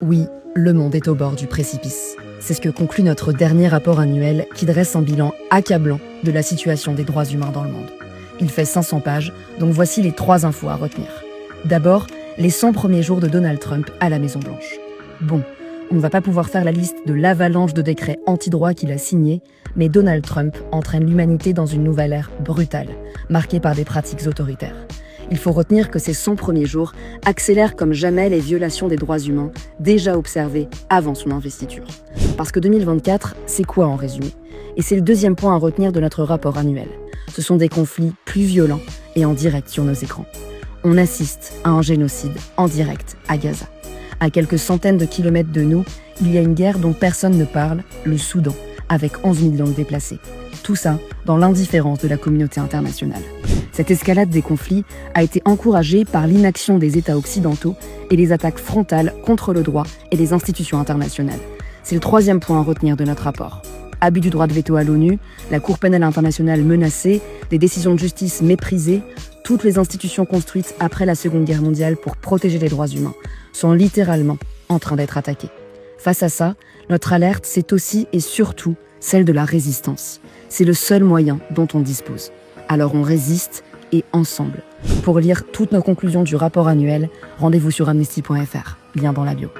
Oui, le monde est au bord du précipice. C'est ce que conclut notre dernier rapport annuel qui dresse un bilan accablant de la situation des droits humains dans le monde. Il fait 500 pages, donc voici les 3 infos à retenir. D'abord, les 100 premiers jours de Donald Trump à la Maison-Blanche. Bon, on ne va pas pouvoir faire la liste de l'avalanche de décrets anti-droits qu'il a signés, mais Donald Trump entraîne l'humanité dans une nouvelle ère brutale, marquée par des pratiques autoritaires. Il faut retenir que ces 100 premiers jours accélèrent comme jamais les violations des droits humains déjà observées avant son investiture. Parce que 2024, c'est quoi en résumé? Et c'est le deuxième point à retenir de notre rapport annuel. Ce sont des conflits plus violents et en direct sur nos écrans. On assiste à un génocide en direct à Gaza. À quelques centaines de kilomètres de nous, il y a une guerre dont personne ne parle, le Soudan, avec 11 millions de déplacés. Tout ça dans l'indifférence de la communauté internationale. Cette escalade des conflits a été encouragée par l'inaction des États occidentaux et les attaques frontales contre le droit et les institutions internationales. C'est le 3e point à retenir de notre rapport. Abus du droit de veto à l'ONU, la Cour pénale internationale menacée, des décisions de justice méprisées, toutes les institutions construites après la Seconde Guerre mondiale pour protéger les droits humains sont littéralement en train d'être attaquées. Face à ça, notre alerte, c'est aussi et surtout celle de la résistance. C'est le seul moyen dont on dispose. Alors on résiste et ensemble. Pour lire toutes nos conclusions du rapport annuel, rendez-vous sur amnesty.fr, lien dans la bio.